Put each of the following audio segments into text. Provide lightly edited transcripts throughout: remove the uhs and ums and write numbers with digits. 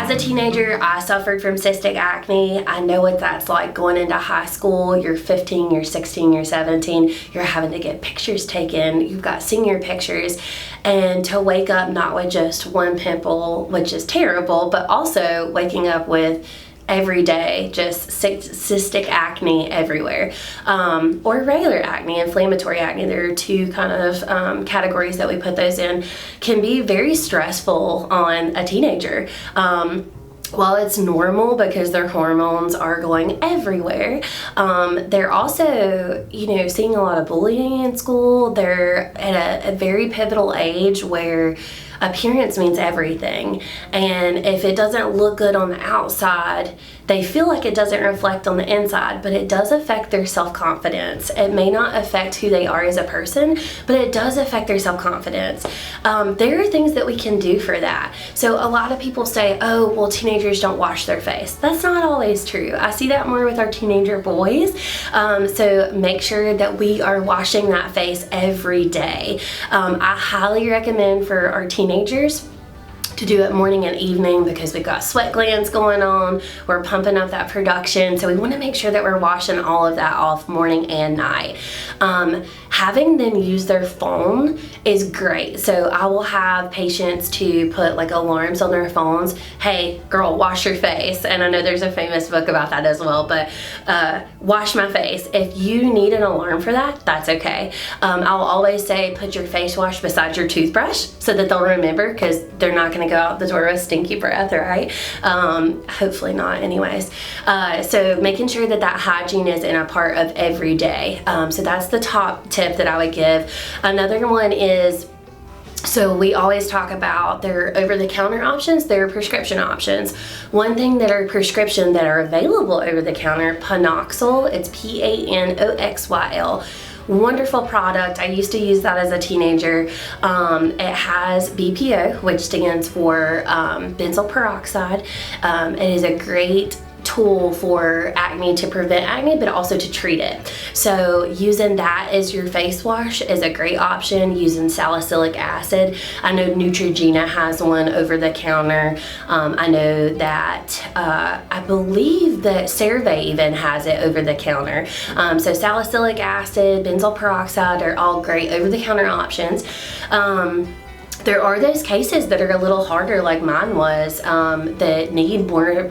As a teenager, I suffered from cystic acne. I know what that's like going into high school. You're 15, you're 16, you're 17. You're having to get pictures taken. You've got senior pictures. And to wake up not with just one pimple, which is terrible, but also waking up with every day just cystic acne everywhere, or regular acne, inflammatory acne. There are two kind of categories that we put those in, can be very stressful on a teenager. While it's normal because their hormones are going everywhere, they're also, seeing a lot of bullying in school. They're at a very pivotal age where appearance means everything, and if it doesn't look good on the outside, they feel like it doesn't reflect on the inside, but it does affect their self-confidence. It may not affect who they are as a person, but it does affect their self-confidence. There are things that we can do for that. So a lot of people say, oh, well, teenagers don't wash their face. That's not always true. I see that more with our teenager boys. So make sure that we are washing that face every day. I highly recommend for our teenagers to do it morning and evening because we've got sweat glands going on. We're pumping up that production. So we want to make sure that we're washing all of that off morning and night. Having them use their phone is great. So I will have patients to put like alarms on their phones. Hey, girl, wash your face. And I know there's a famous book about that as well, but wash my face. If you need an alarm for that, that's okay. I'll always say put your face wash beside your toothbrush so that they'll remember, because they're not going to go out the door with stinky breath, right? Hopefully not anyways. So making sure that that hygiene is in a part of every day. So that's the top tip that I would give. Another one is, so we always talk about their over-the-counter options, their prescription options. One thing that are prescription that are available over the counter, Panoxyl, it's Panoxyl. Wonderful product. I used to use that as a teenager. It has BPO, which stands for benzoyl peroxide. It is a great tool for acne, to prevent acne, but also to treat it. So using that as your face wash is a great option. Using salicylic acid. I know Neutrogena has one over the counter. I know that I believe that CeraVe even has it over the counter. So salicylic acid, benzoyl peroxide are all great over the counter options. There are those cases that are a little harder, like mine was, that need more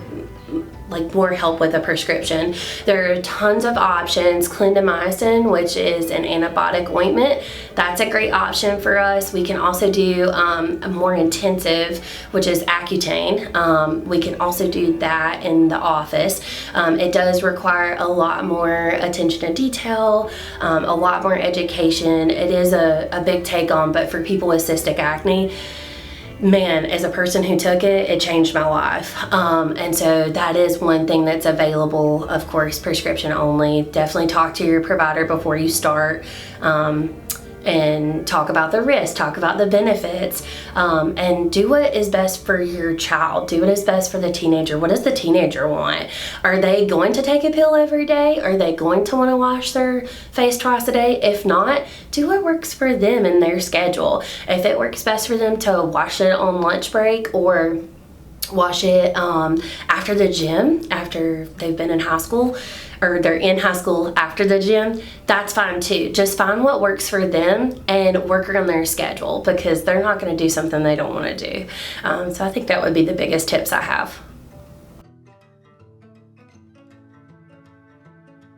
help with a prescription. There are tons of options. Clindamycin, which is an antibiotic ointment, that's a great option for us. We can also do a more intensive, which is Accutane. We can also do that in the office. It does require a lot more attention to detail, a lot more education. It is a big take on, but for people with cystic acne, man, as a person who took it, it changed my life. And so that is one thing that's available, of course, prescription only. Definitely talk to your provider before you start, and talk about the risks, talk about the benefits, and do what is best for your child. Do what is best for the teenager. What does the teenager want? Are they going to take a pill every day? Are they going to want to wash their face twice a day? If not, do what works for them in their schedule. If it works best for them to wash it on lunch break, or wash it after the gym, after they've been in high school, or they're in high school after the gym, that's fine too. Just find what works for them and work around their schedule, because they're not going to do something they don't want to do. So I think that would be the biggest tips I have.